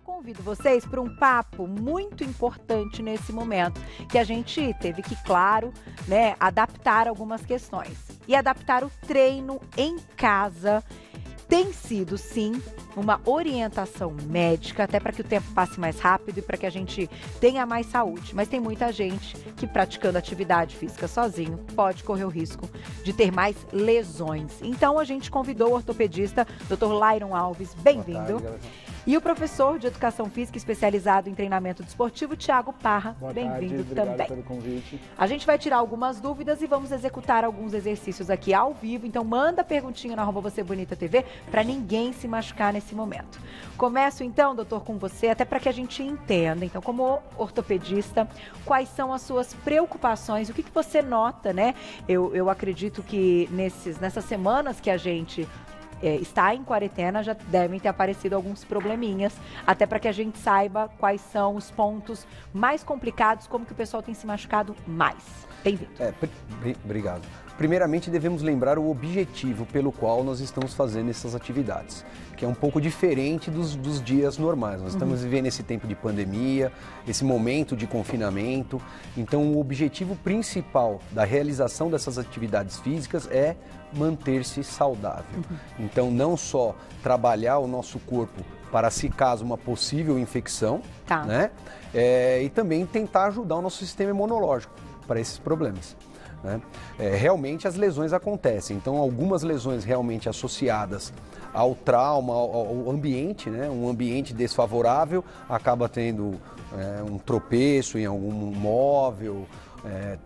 convido vocês para um papo muito importante nesse momento, que a gente teve que, claro, né, adaptar algumas questões. E adaptar o treino em casa tem sido, sim, uma orientação médica, até para que o tempo passe mais rápido e para que a gente tenha mais saúde. Mas tem muita gente que, praticando atividade física sozinho, pode correr o risco de ter mais lesões. Então, a gente convidou o ortopedista, Dr. Lairon Alves, bem-vindo. E o professor de Educação Física especializado em treinamento desportivo, Thiago Parra, bem-vindo também. Obrigado pelo convite. A gente vai tirar algumas dúvidas e vamos executar alguns exercícios aqui ao vivo. Então, manda perguntinha na @VocêBonitaTV para ninguém se machucar nesse momento. Começo então, doutor, com você, até para que a gente entenda. Então, como ortopedista, quais são as suas preocupações? O que você nota, né? Eu acredito que nessas semanas que a gente está em quarentena, já devem ter aparecido alguns probleminhas, até para que a gente saiba quais são os pontos mais complicados, como que o pessoal tem se machucado mais. Bem-vindo. Obrigado. Primeiramente, devemos lembrar o objetivo pelo qual nós estamos fazendo essas atividades, que é um pouco diferente dos dias normais. Nós estamos vivendo esse tempo de pandemia, esse momento de confinamento. Então, o objetivo principal da realização dessas atividades físicas é manter-se saudável. Então, não só trabalhar o nosso corpo para, se caso uma possível infecção, né? E também tentar ajudar o nosso sistema imunológico para esses problemas. Né? Realmente as lesões acontecem, então algumas lesões realmente associadas ao trauma, ao ambiente, né? Um ambiente desfavorável acaba tendo um tropeço em algum móvel,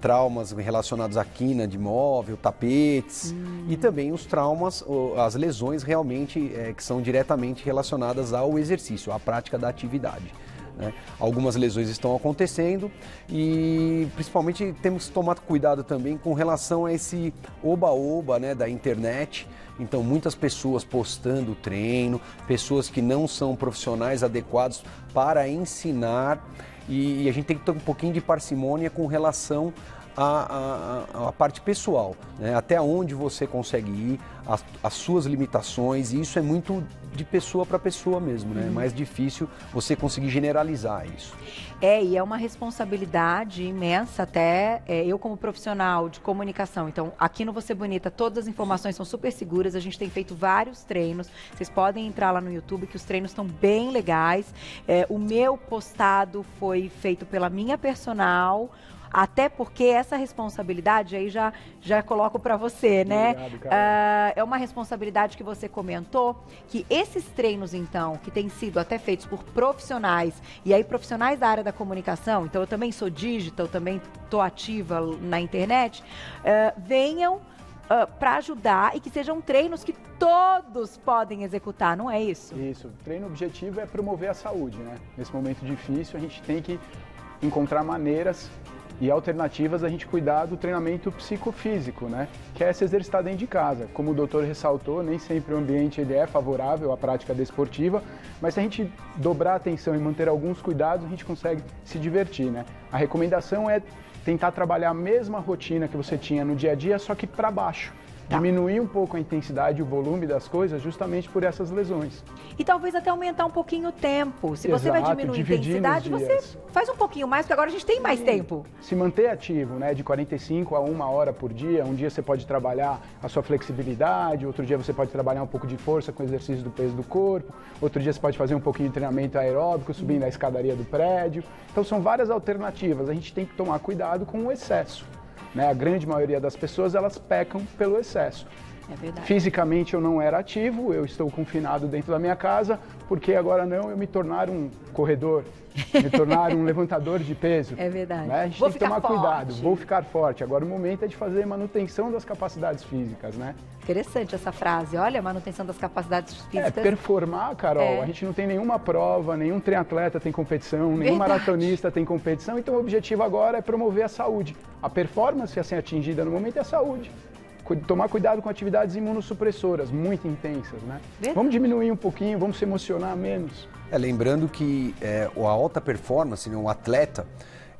traumas relacionados à quina de móvel, tapetes e também os traumas, as lesões realmente que são diretamente relacionadas ao exercício, à prática da atividade. Né? Algumas lesões estão acontecendo e principalmente temos que tomar cuidado também com relação a esse oba-oba, né, da internet. Então, muitas pessoas postando treino, pessoas que não são profissionais adequados para ensinar e a gente tem que ter um pouquinho de parcimônia com relação a parte pessoal, né? Até onde você consegue ir, as suas limitações, e isso é muito de pessoa para pessoa mesmo, né? É mais difícil você conseguir generalizar isso. E é uma responsabilidade imensa até, eu como profissional de comunicação. Então, aqui no Você Bonita, todas as informações são super seguras, a gente tem feito vários treinos, vocês podem entrar lá no YouTube que os treinos estão bem legais. O meu postado foi feito pela minha personal, até porque essa responsabilidade aí já coloco para você, né? Obrigado, é uma responsabilidade que você comentou, que esses treinos, então, que têm sido até feitos por profissionais, e aí profissionais da área da comunicação, então eu também sou digital, também estou ativa na internet, venham para ajudar e que sejam treinos que todos podem executar, não é isso? Isso. O treino objetivo é promover a saúde, né? Nesse momento difícil, a gente tem que encontrar maneiras e alternativas da gente cuidar do treinamento psicofísico, né? Que é se exercitar dentro de casa. Como o doutor ressaltou, nem sempre o ambiente ele é favorável à prática desportiva, mas se a gente dobrar a atenção e manter alguns cuidados, a gente consegue se divertir, né? A recomendação é tentar trabalhar a mesma rotina que você tinha no dia a dia, só que para baixo. Diminuir um pouco a intensidade e o volume das coisas justamente por essas lesões. E talvez até aumentar um pouquinho o tempo. Se você vai diminuir a intensidade, você faz um pouquinho mais, porque agora a gente tem mais tempo. Se manter ativo, né, de 45 a 1 hora por dia. Um dia você pode trabalhar a sua flexibilidade, outro dia você pode trabalhar um pouco de força com exercício do peso do corpo, outro dia você pode fazer um pouquinho de treinamento aeróbico, subindo a escadaria do prédio. Então são várias alternativas. A gente tem que tomar cuidado com o excesso. Né? A grande maioria das pessoas, elas pecam pelo excesso. É verdade. Fisicamente eu não era ativo, eu estou confinado dentro da minha casa, porque agora não eu me tornar um corredor, me tornar um levantador de peso. É verdade. Né? A gente tem que tomar cuidado, vou ficar forte. Agora o momento é de fazer manutenção das capacidades físicas, né? Interessante essa frase, olha, manutenção das capacidades físicas. Performar, Carol, a gente não tem nenhuma prova, nenhum triatleta tem competição, nenhum maratonista tem competição, então o objetivo agora é promover a saúde. A performance a ser atingida no momento é a saúde. Tomar cuidado com atividades imunossupressoras, muito intensas, né? Vamos diminuir um pouquinho, vamos se emocionar menos. Lembrando que a alta performance, né, um atleta,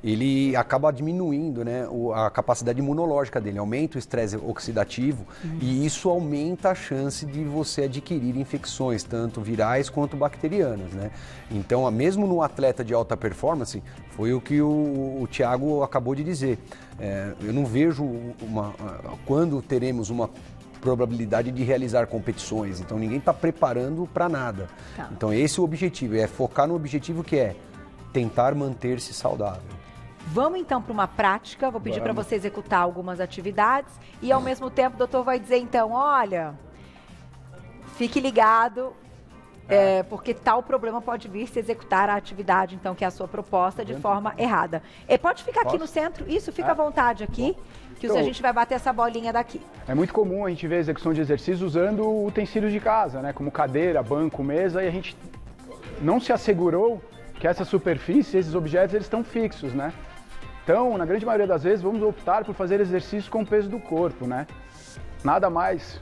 ele acaba diminuindo, né, a capacidade imunológica dele, aumenta o estresse oxidativo e isso aumenta a chance de você adquirir infecções, tanto virais quanto bacterianas, né? Então, mesmo no atleta de alta performance, foi o que o Thiago acabou de dizer. Eu não vejo quando teremos uma probabilidade de realizar competições, então ninguém está preparando para nada. Tá. Então esse é o objetivo, é focar no objetivo que é tentar manter-se saudável. Vamos então para uma prática, vou pedir para você executar algumas atividades e ao mesmo tempo o doutor vai dizer então, olha, fique ligado, porque tal problema pode vir se executar a atividade então que é a sua proposta de forma errada. Pode ficar aqui no centro, isso, fica à vontade aqui. Que então, a gente vai bater essa bolinha daqui. É muito comum a gente ver a execução de exercícios usando utensílios de casa, né? Como cadeira, banco, mesa, e a gente não se assegurou que essa superfície, esses objetos, eles estão fixos, né? Então, na grande maioria das vezes, vamos optar por fazer exercícios com o peso do corpo, né? Nada mais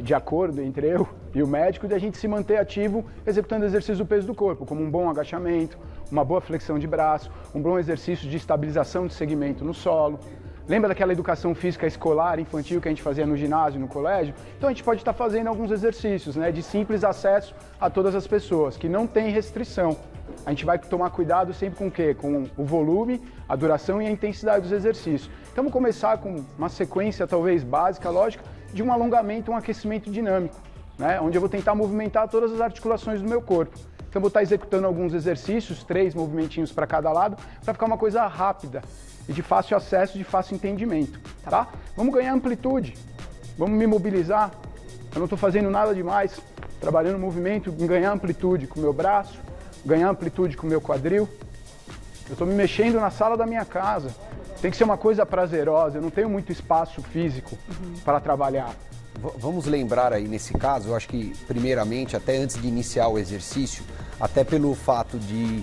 de acordo entre eu e o médico de a gente se manter ativo executando exercícios do peso do corpo, como um bom agachamento, uma boa flexão de braço, um bom exercício de estabilização de segmento no solo. Lembra daquela educação física escolar, infantil que a gente fazia no ginásio, no colégio? Então a gente pode estar fazendo alguns exercícios, né, de simples acesso a todas as pessoas, que não tem restrição. A gente vai tomar cuidado sempre com o quê? Com o volume, a duração e a intensidade dos exercícios. Então vamos começar com uma sequência talvez básica, lógica, de um alongamento, um aquecimento dinâmico, né, onde eu vou tentar movimentar todas as articulações do meu corpo. Então eu vou estar executando alguns exercícios, 3 movimentinhos para cada lado, para ficar uma coisa rápida e de fácil acesso, de fácil entendimento, tá? Vamos ganhar amplitude, vamos me mobilizar. Eu não estou fazendo nada demais, trabalhando no movimento, em ganhar amplitude com o meu braço, ganhar amplitude com o meu quadril. Eu estou me mexendo na sala da minha casa. Tem que ser uma coisa prazerosa, eu não tenho muito espaço físico para trabalhar. Vamos lembrar aí nesse caso, eu acho que primeiramente, até antes de iniciar o exercício, até pelo fato de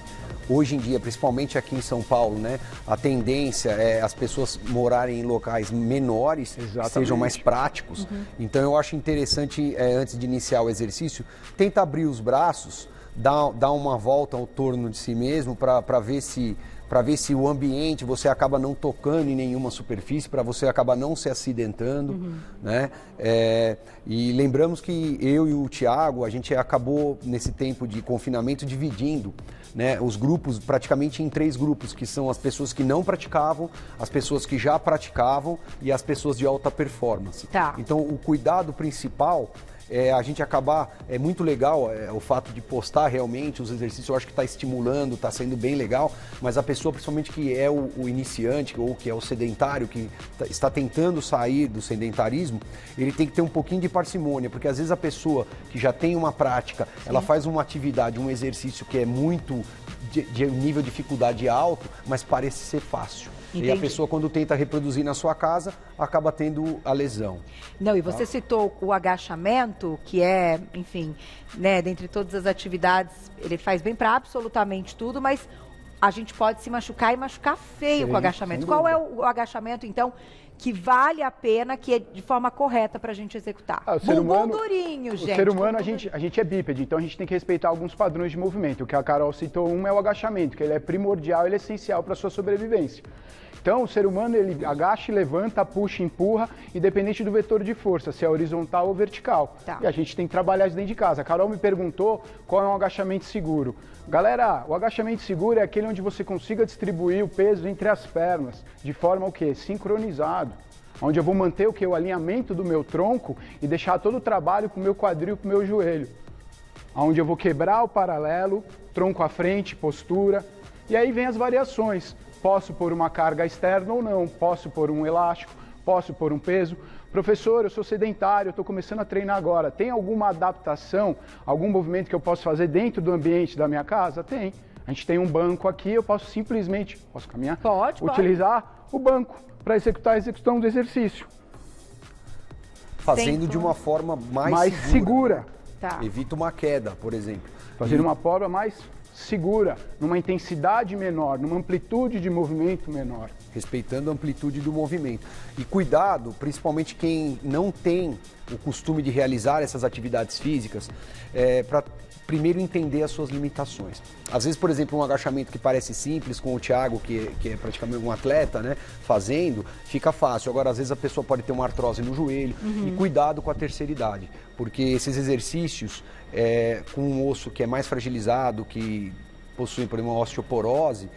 hoje em dia, principalmente aqui em São Paulo, né, a tendência é as pessoas morarem em locais menores, que sejam mais práticos. Então eu acho interessante, antes de iniciar o exercício, tenta abrir os braços, dar uma volta ao torno de si mesmo para ver se o ambiente, você acaba não tocando em nenhuma superfície, para você acabar não se acidentando, né? E lembramos que eu e o Thiago, a gente acabou nesse tempo de confinamento dividindo, né, os grupos praticamente em 3 grupos, que são as pessoas que não praticavam, as pessoas que já praticavam e as pessoas de alta performance. Tá. Então o cuidado principal a gente acabar, é muito legal o fato de postar realmente os exercícios, eu acho que está estimulando, está sendo bem legal, mas a pessoa, principalmente que é o iniciante ou que é o sedentário, que está tentando sair do sedentarismo, ele tem que ter um pouquinho de parcimônia, porque às vezes a pessoa que já tem uma prática, ela faz uma atividade, um exercício que é muito de nível de dificuldade alto, mas parece ser fácil. Entendi. E a pessoa, quando tenta reproduzir na sua casa, acaba tendo a lesão. Não, e você citou o agachamento, que é, enfim, né, dentre todas as atividades, ele faz bem para absolutamente tudo, mas a gente pode se machucar e machucar feio com o agachamento. Qual é o agachamento, então, que vale a pena, que é de forma correta para a gente executar? Bumbum durinho, gente. O ser humano, a gente é bípede, então a gente tem que respeitar alguns padrões de movimento. O que a Carol citou, é o agachamento, que ele é primordial, ele é essencial para a sua sobrevivência. Então, o ser humano, ele agacha, levanta, puxa, empurra, independente do vetor de força, se é horizontal ou vertical. Tá. E a gente tem que trabalhar isso dentro de casa. A Carol me perguntou qual é um agachamento seguro. Galera, o agachamento seguro é aquele onde você consiga distribuir o peso entre as pernas, de forma o quê? Sincronizado. Onde eu vou manter o quê? O alinhamento do meu tronco e deixar todo o trabalho com o meu quadril, com o meu joelho. Onde eu vou quebrar o paralelo, tronco à frente, postura. E aí vem as variações. Posso pôr uma carga externa ou não, posso pôr um elástico, posso pôr um peso. Professor, eu sou sedentário, eu estou começando a treinar agora. Tem alguma adaptação, algum movimento que eu posso fazer dentro do ambiente da minha casa? Tem. A gente tem um banco aqui, eu posso simplesmente, posso caminhar? Pode. Utilizar o banco para executar a execução do exercício. Fazendo de uma forma mais segura. Tá. Evita uma queda, por exemplo. Fazendo uma forma mais segura, numa intensidade menor, numa amplitude de movimento menor. Respeitando a amplitude do movimento. E cuidado, principalmente quem não tem o costume de realizar essas atividades físicas, para primeiro entender as suas limitações. Às vezes, por exemplo, um agachamento que parece simples, com o Thiago, que é praticamente um atleta, né, fazendo, fica fácil. Agora, às vezes a pessoa pode ter uma artrose no joelho, e cuidado com a terceira idade, porque esses exercícios com um osso que é mais fragilizado, que possui, por exemplo, uma osteoporose,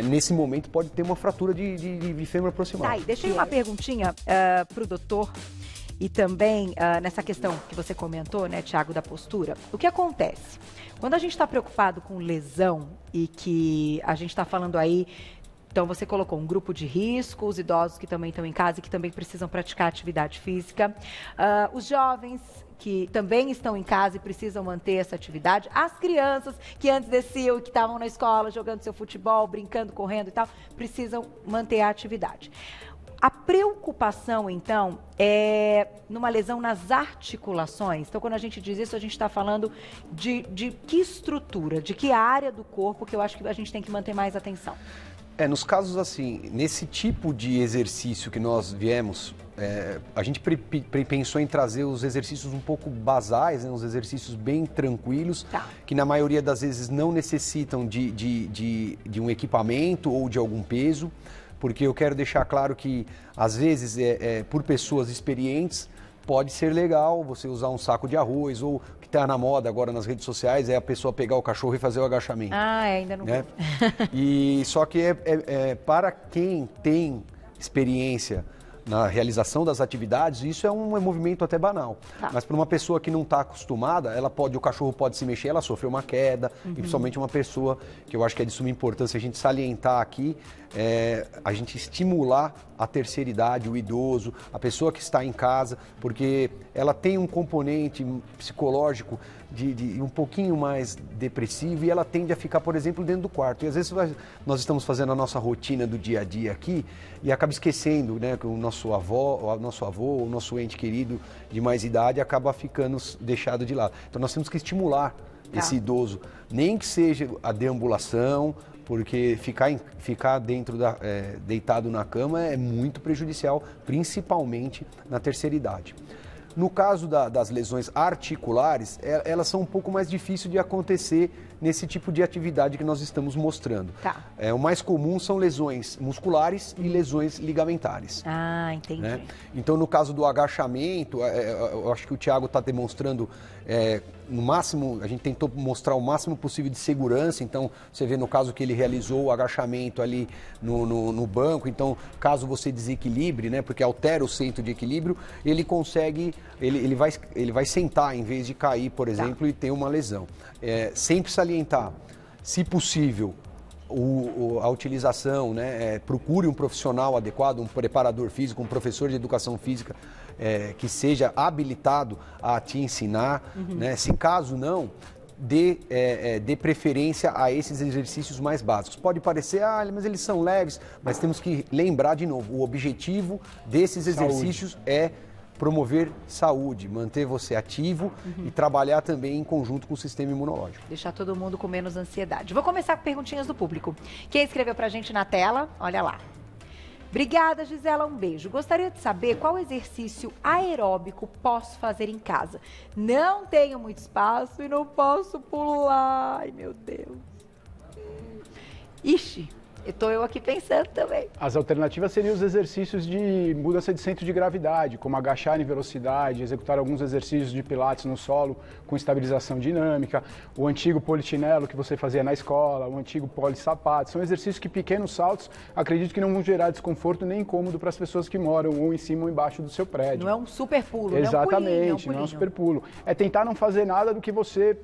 nesse momento pode ter uma fratura de fêmur proximal. Tá, deixei uma perguntinha para o doutor. E também, nessa questão que você comentou, né, Thiago, da postura, o que acontece? Quando a gente está preocupado com lesão e que a gente está falando aí, então você colocou um grupo de risco, os idosos que também estão em casa e que também precisam praticar atividade física, os jovens que também estão em casa e precisam manter essa atividade, as crianças que antes desciam e que estavam na escola jogando seu futebol, brincando, correndo e tal, precisam manter a atividade. A preocupação, então, é numa lesão nas articulações. Então, quando a gente diz isso, a gente está falando de que estrutura, de que área do corpo que eu acho que a gente tem que manter mais atenção. Nos casos assim, nesse tipo de exercício que nós viemos, a gente pensou em trazer os exercícios um pouco basais, né, uns exercícios bem tranquilos, que na maioria das vezes não necessitam de um equipamento ou de algum peso. Porque eu quero deixar claro que, às vezes, por pessoas experientes, pode ser legal você usar um saco de arroz, ou o que está na moda agora nas redes sociais é a pessoa pegar o cachorro e fazer o agachamento. Ainda não vi. E só que para quem tem experiência na realização das atividades, isso é um movimento até banal. Mas para uma pessoa que não está acostumada, o cachorro pode se mexer, ela sofre uma queda, e principalmente uma pessoa, que eu acho que é de suma importância a gente salientar aqui, a gente estimular a terceira idade, o idoso, a pessoa que está em casa, porque ela tem um componente psicológico de um pouquinho mais depressivo e ela tende a ficar, por exemplo, dentro do quarto. E às vezes nós estamos fazendo a nossa rotina do dia a dia aqui e acaba esquecendo, né, que o nosso avô, o nosso ente querido de mais idade acaba ficando deixado de lado. Então nós temos que estimular esse idoso, nem que seja a deambulação, porque ficar deitado na cama é muito prejudicial, principalmente na terceira idade. No caso das lesões articulares, elas são um pouco mais difíceis de acontecer nesse tipo de atividade que nós estamos mostrando. O mais comum são lesões musculares e lesões ligamentares. Entendi. Né? Então, no caso do agachamento, eu acho que o Thiago está demonstrando, no máximo, a gente tentou mostrar o máximo possível de segurança. Então, você vê no caso que ele realizou o agachamento ali no banco. Então, caso você desequilibre, né, porque altera o centro de equilíbrio, ele consegue, ele vai sentar em vez de cair, por exemplo, e ter uma lesão. Sempre salientar, se possível, a utilização, né, procure um profissional adequado, um preparador físico, um professor de educação física que seja habilitado a te ensinar, né? Se caso não, dê preferência a esses exercícios mais básicos. Pode parecer, mas eles são leves, mas temos que lembrar de novo, o objetivo desses exercícios é promover saúde, manter você ativo e trabalhar também em conjunto com o sistema imunológico. Deixar todo mundo com menos ansiedade. Vou começar com perguntinhas do público. Quem escreveu pra gente na tela, olha lá. Obrigada, Gisela, um beijo. Gostaria de saber qual exercício aeróbico posso fazer em casa. Não tenho muito espaço e não posso pular. Ai, meu Deus. Ixi. Estou eu aqui pensando também. As alternativas seriam os exercícios de mudança de centro de gravidade, como agachar em velocidade, executar alguns exercícios de pilates no solo com estabilização dinâmica, o antigo polichinelo que você fazia na escola, o antigo polissapato. São exercícios que pequenos saltos, acredito que não vão gerar desconforto nem incômodo para as pessoas que moram ou em cima ou embaixo do seu prédio. Não é um super pulo, exatamente, não é um super pulo. É tentar não fazer nada do que você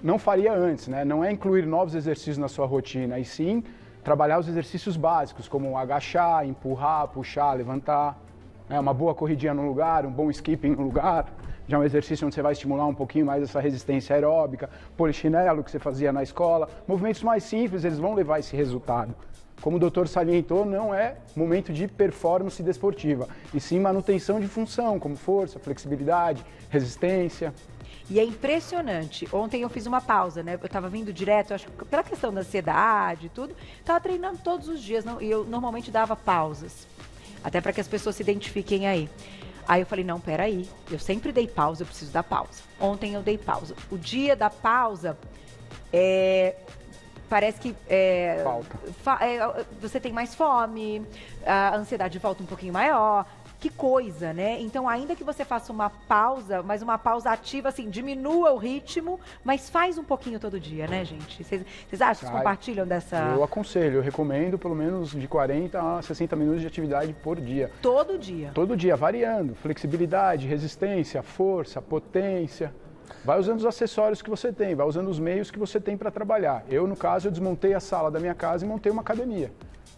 não faria antes, né? Não é incluir novos exercícios na sua rotina, e sim trabalhar os exercícios básicos, como agachar, empurrar, puxar, levantar, né? Uma boa corridinha no lugar, um bom skipping no lugar, já é um exercício onde você vai estimular um pouquinho mais essa resistência aeróbica, polichinelo que você fazia na escola, movimentos mais simples, eles vão levar esse resultado. Como o doutor salientou, não é momento de performance desportiva, e sim manutenção de função, como força, flexibilidade, resistência. E é impressionante. Ontem eu fiz uma pausa, né? Eu tava vindo direto, acho que pela questão da ansiedade e tudo, tava treinando todos os dias, e eu normalmente dava pausas. Até para que as pessoas se identifiquem aí. Aí eu falei, não, peraí, eu sempre dei pausa, eu preciso dar pausa. Ontem eu dei pausa. O dia da pausa, parece que você tem mais fome, a ansiedade volta um pouquinho maior. Que coisa, né? Então, ainda que você faça uma pausa, mas uma pausa ativa, assim, diminua o ritmo, mas faz um pouquinho todo dia, né, gente? Vocês acham? Vocês compartilham dessa... Eu aconselho, eu recomendo pelo menos de 40 a 60 minutos de atividade por dia. Todo dia? Todo dia, variando. Flexibilidade, resistência, força, potência. Vai usando os acessórios que você tem, vai usando os meios que você tem para trabalhar. Eu, no caso, eu desmontei a sala da minha casa e montei uma academia.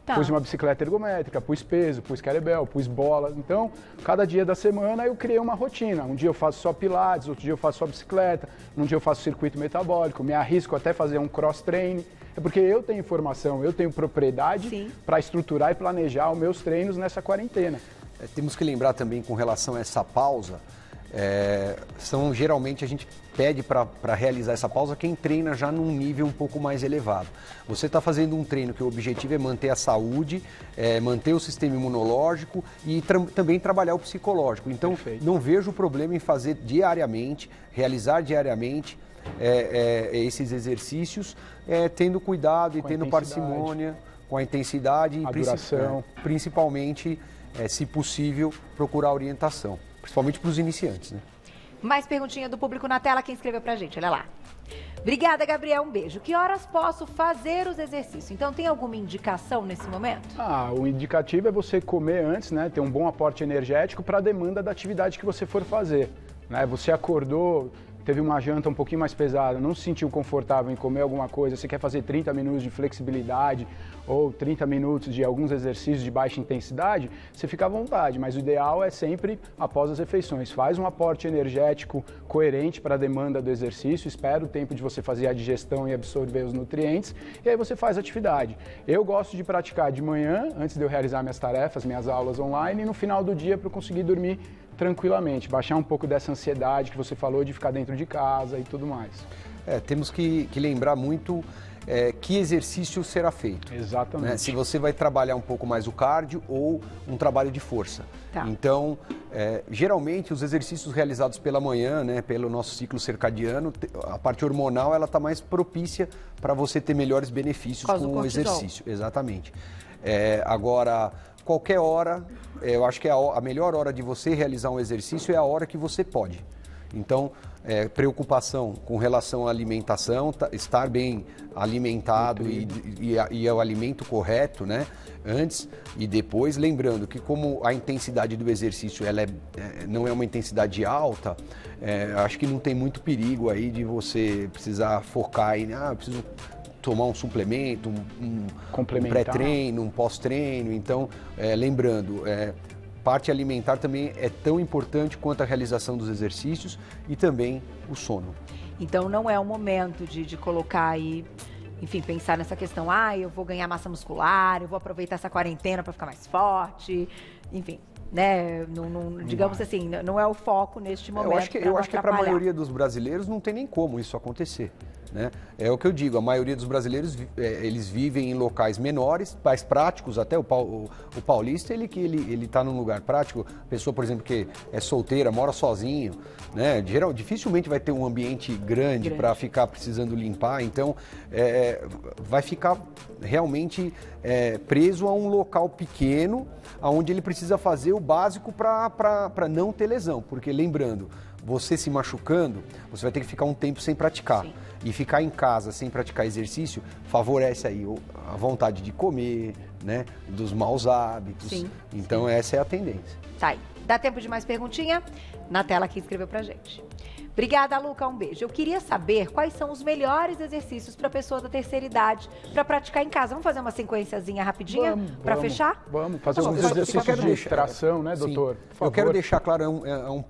Tá. Pus uma bicicleta ergométrica, pus peso, pus kettlebell, pus bola. Então, cada dia da semana eu criei uma rotina. Um dia eu faço só pilates, outro dia eu faço só bicicleta, um dia eu faço circuito metabólico, me arrisco até fazer um cross-training. É porque eu tenho informação, eu tenho propriedade para estruturar e planejar os meus treinos nessa quarentena. Temos que lembrar também com relação a essa pausa, geralmente a gente pede para realizar essa pausa quem treina já num nível um pouco mais elevado. Você está fazendo um treino que o objetivo é manter a saúde, manter o sistema imunológico e também trabalhar o psicológico. Então, não vejo problema em fazer diariamente, realizar diariamente esses exercícios, tendo cuidado e tendo parcimônia, com a intensidade e duração. Principalmente, se possível, procurar orientação. Principalmente para os iniciantes, né? Mais perguntinha do público na tela, quem escreveu pra gente, olha lá. Obrigada, Gabriel, um beijo. Que horas posso fazer os exercícios? Então, tem alguma indicação nesse momento? O indicativo é você comer antes, né? Ter um bom aporte energético para a demanda da atividade que você for fazer, né? Você acordou, teve uma janta um pouquinho mais pesada, não se sentiu confortável em comer alguma coisa, você quer fazer 30 minutos de flexibilidade ou 30 minutos de alguns exercícios de baixa intensidade, você fica à vontade, mas o ideal é sempre após as refeições. Faz um aporte energético coerente para a demanda do exercício, espera o tempo de você fazer a digestão e absorver os nutrientes, e aí você faz a atividade. Eu gosto de praticar de manhã, antes de eu realizar minhas tarefas, minhas aulas online, e no final do dia para eu conseguir dormir tranquilamente, baixar um pouco dessa ansiedade que você falou de ficar dentro de casa e tudo mais. Temos que lembrar muito que exercício será feito. Exatamente. Né? Se você vai trabalhar um pouco mais o cardio ou um trabalho de força. Tá. Então, geralmente os exercícios realizados pela manhã, né, pelo nosso ciclo circadiano, a parte hormonal ela está mais propícia para você ter melhores benefícios com o exercício. Exatamente. Agora, qualquer hora, eu acho que a melhor hora de você realizar um exercício é a hora que você pode. Então, preocupação com relação à alimentação, estar bem alimentado e o alimento correto, né? Antes e depois, lembrando que como a intensidade do exercício ela não é uma intensidade alta, acho que não tem muito perigo aí de você precisar focar em, eu preciso tomar um suplemento, um pré-treino, um pós-treino. Então, lembrando, parte alimentar também é tão importante quanto a realização dos exercícios e também o sono. Então, não é o momento de colocar aí, enfim, pensar nessa questão, eu vou ganhar massa muscular, eu vou aproveitar essa quarentena para ficar mais forte, enfim, né? Digamos assim, não é o foco neste momento. Eu acho que para a maioria dos brasileiros não tem nem como isso acontecer. Né? É o que eu digo, a maioria dos brasileiros eles vivem em locais menores, mais práticos, até o paulista ele está num lugar prático, pessoa, por exemplo, que é solteira, mora sozinho, né? Dificilmente vai ter um ambiente grande para ficar precisando limpar, então vai ficar realmente preso a um local pequeno, onde ele precisa fazer o básico para não ter lesão, porque lembrando, você se machucando, você vai ter que ficar um tempo sem praticar. Sim. E ficar em casa sem praticar exercício favorece aí a vontade de comer, né? Dos maus hábitos. Sim. Então essa é a tendência. Tá aí. Dá tempo de mais perguntinha? Na tela que escreveu pra gente. Obrigada, Luca. Um beijo. Eu queria saber quais são os melhores exercícios para pessoa da terceira idade para praticar em casa. Vamos fazer uma sequenciazinha rapidinha para fechar? Vamos fazer alguns exercícios de tração, né, doutor? Eu quero deixar claro,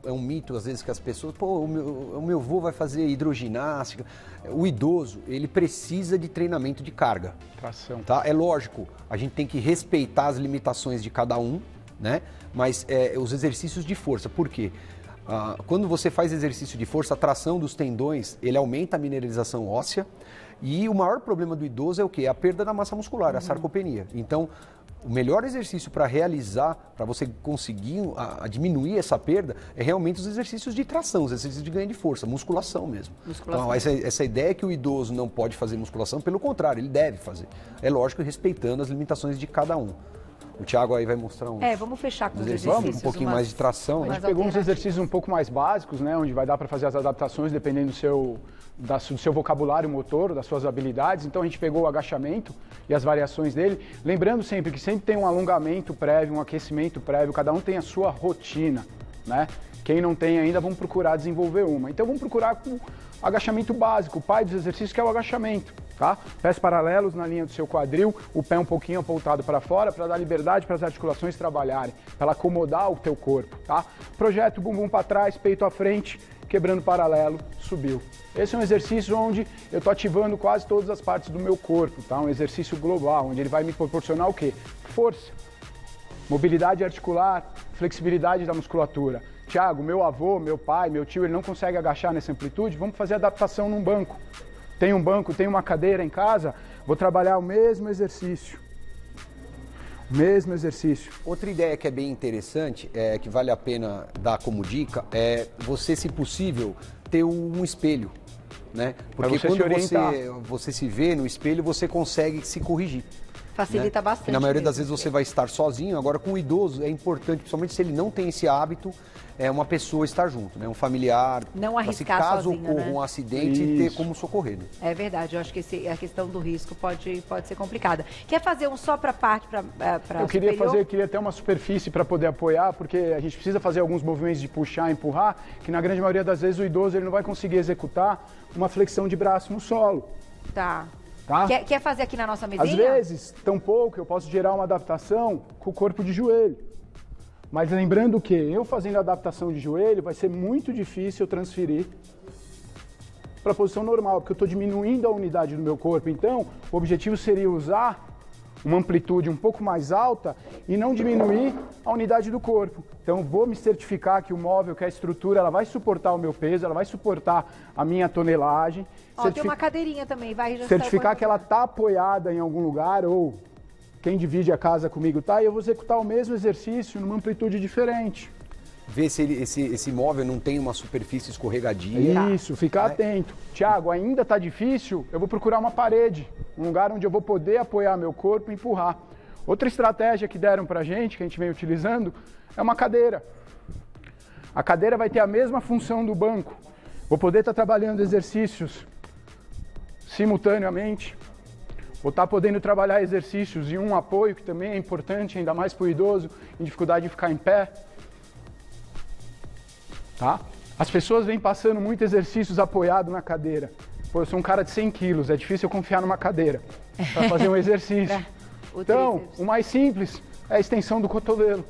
é um mito às vezes que as pessoas, o meu avô vai fazer hidroginástica. O idoso, ele precisa de treinamento de carga. Tração. Tá? É lógico, a gente tem que respeitar as limitações de cada um, né? Mas os exercícios de força, por quê? Quando você faz exercício de força, a tração dos tendões, ele aumenta a mineralização óssea e o maior problema do idoso é o quê? A perda da massa muscular, a sarcopenia. Então, O melhor exercício para realizar, para você conseguir diminuir essa perda, é realmente os exercícios de tração, os exercícios de ganho de força, musculação mesmo. Então, essa ideia que o idoso não pode fazer musculação, pelo contrário, ele deve fazer. É lógico, respeitando as limitações de cada um. O Thiago aí vai mostrar vamos fechar com os exercícios. Um pouquinho mais de tração. A gente pegou uns exercícios um pouco mais básicos, né? Onde vai dar para fazer as adaptações dependendo do seu vocabulário motor, das suas habilidades. Então a gente pegou o agachamento e as variações dele. Lembrando sempre que sempre tem um alongamento prévio, um aquecimento prévio, cada um tem a sua rotina, né? Quem não tem ainda, vamos procurar desenvolver uma. Então vamos procurar com agachamento básico, o pai dos exercícios que é o agachamento, tá? Pés paralelos na linha do seu quadril, o pé um pouquinho apontado para fora para dar liberdade para as articulações trabalharem, para ela acomodar o teu corpo, tá? Projeta o bumbum para trás, peito à frente, quebrando paralelo, subiu. Esse é um exercício onde eu estou ativando quase todas as partes do meu corpo, tá? Um exercício global, onde ele vai me proporcionar o quê? Força, mobilidade articular, flexibilidade da musculatura. Tiago, meu avô, meu pai, meu tio, ele não consegue agachar nessa amplitude, vamos fazer adaptação num banco. Tem um banco, tem uma cadeira em casa, vou trabalhar o mesmo exercício. Mesmo exercício. Outra ideia que é bem interessante, que vale a pena dar como dica, é você, se possível, ter um espelho, né? Porque quando você se vê no espelho, você consegue se corrigir. Facilita bastante. E na maioria das vezes você vai estar sozinho. Agora, com o idoso, é importante, principalmente se ele não tem esse hábito, uma pessoa estar junto, né? Um familiar. Não arriscar caso sozinho, ocorra um acidente, e ter como socorrer. Né? É verdade, eu acho que a questão do risco pode ser complicada. Quer fazer um só para parte, para Eu queria ter uma superfície para poder apoiar, porque a gente precisa fazer alguns movimentos de puxar, empurrar, que na grande maioria das vezes o idoso ele não vai conseguir executar uma flexão de braço no solo. Tá. Tá? Quer fazer aqui na nossa mesinha? Às vezes, tão pouco, eu posso gerar uma adaptação com o corpo de joelho. Mas lembrando que eu fazendo a adaptação de joelho, vai ser muito difícil eu transferir para a posição normal, porque eu estou diminuindo a unidade do meu corpo. Então, o objetivo seria usar uma amplitude um pouco mais alta e não diminuir a unidade do corpo. Então, vou me certificar que o móvel, que a estrutura, ela vai suportar o meu peso, ela vai suportar a minha tonelagem. Tem uma cadeirinha também, vai certificar que ela está apoiada em algum lugar, ou quem divide a casa comigo tá, e eu vou executar o mesmo exercício numa amplitude diferente. Ver se esse móvel não tem uma superfície escorregadia. Isso, ficar atento. Tiago, ainda está difícil, eu vou procurar uma parede, um lugar onde eu vou poder apoiar meu corpo e empurrar. Outra estratégia que deram pra gente, que a gente vem utilizando, é uma cadeira. A cadeira vai ter a mesma função do banco. Vou poder estar trabalhando exercícios simultaneamente. Vou estar podendo trabalhar exercícios e um apoio, que também é importante, ainda mais para o idoso, em dificuldade de ficar em pé. Tá? As pessoas vêm passando muitos exercícios apoiados na cadeira. Pô, eu sou um cara de 100 quilos, é difícil eu confiar numa cadeira para fazer um exercício. Então, o mais simples é a extensão do cotovelo.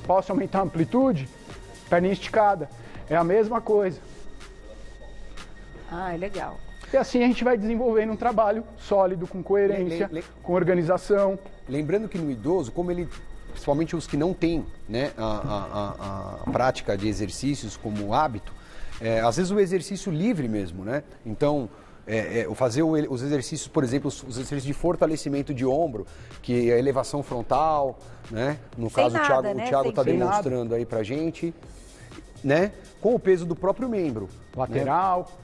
Posso aumentar a amplitude? Perninha esticada. É a mesma coisa. Ah, é legal. E assim a gente vai desenvolvendo um trabalho sólido, com coerência, com organização. Lembrando que no idoso, como ele, principalmente os que não têm, né, a prática de exercícios como hábito, às vezes o exercício livre mesmo, né? Então, fazer os exercícios, por exemplo, os exercícios de fortalecimento de ombro, que é a elevação frontal, né? No caso, o Thiago está demonstrando aí pra gente, né? Com o peso do próprio membro. Lateral. Né?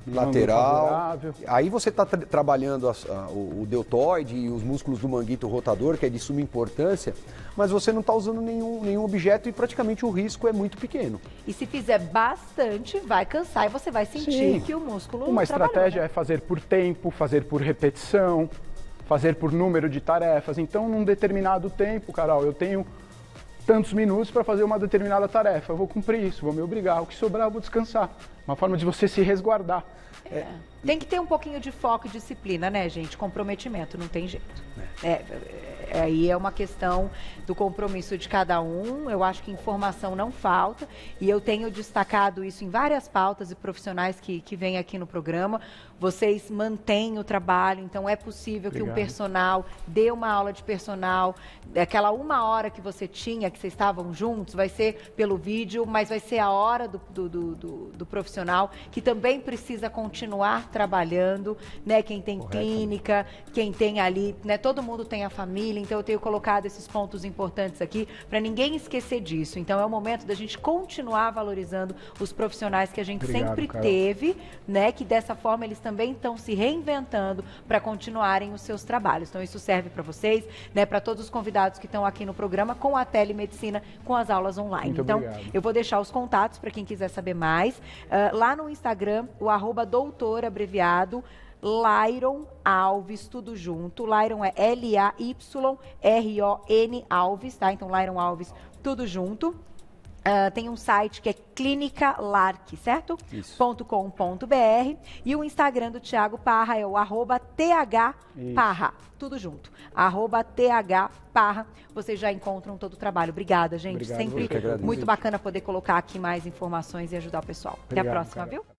Lateral. Aí você está trabalhando o deltoide e os músculos do manguito rotador, que é de suma importância, mas você não está usando nenhum objeto e praticamente o risco é muito pequeno. E se fizer bastante, vai cansar e você vai sentir que o músculo Uma estratégia é fazer por tempo, fazer por repetição, fazer por número de tarefas. Então, num determinado tempo, Carol, eu tenho tantos minutos para fazer uma determinada tarefa. Eu vou cumprir isso, vou me obrigar. O que sobrar, eu vou descansar. Uma forma de você se resguardar. Tem que ter um pouquinho de foco e disciplina, né, gente? Comprometimento, não tem jeito. Aí é uma questão do compromisso de cada um. Eu acho que informação não falta. E eu tenho destacado isso em várias pautas e profissionais que vêm aqui no programa. Vocês mantêm o trabalho, então é possível que um personal dê uma aula de personal. Aquela 1 hora que você tinha, que vocês estavam juntos, vai ser pelo vídeo, mas vai ser a hora do profissional, que também precisa continuar trabalhando, né? Quem tem Correto. clínica, quem tem ali, né? Todo mundo tem a família, então eu tenho colocado esses pontos importantes aqui para ninguém esquecer disso. Então é o momento da gente continuar valorizando os profissionais que a gente Obrigado, sempre Carol. teve, né? Que dessa forma eles também estão se reinventando para continuarem os seus trabalhos. Então isso serve para vocês, né? Para todos os convidados que estão aqui no programa com a telemedicina, com as aulas online. Muito Então obrigado. eu vou deixar os contatos para quem quiser saber mais. Lá no Instagram, o @doutor abreviado Lairon Alves, tudo junto. Lairon é Lairon Alves, tá? Então Lairon Alves, tudo junto. Tem um site que é Clínica Lark, certo? Isso. .com.br e o Instagram do Thiago Parra é o @thparra, tudo junto. @thparra, vocês já encontram todo o trabalho. Obrigada, gente. Obrigado, Sempre eu que agradeço. muito bacana poder colocar aqui mais informações e ajudar o pessoal. Até a Obrigado, próxima, Carol. viu?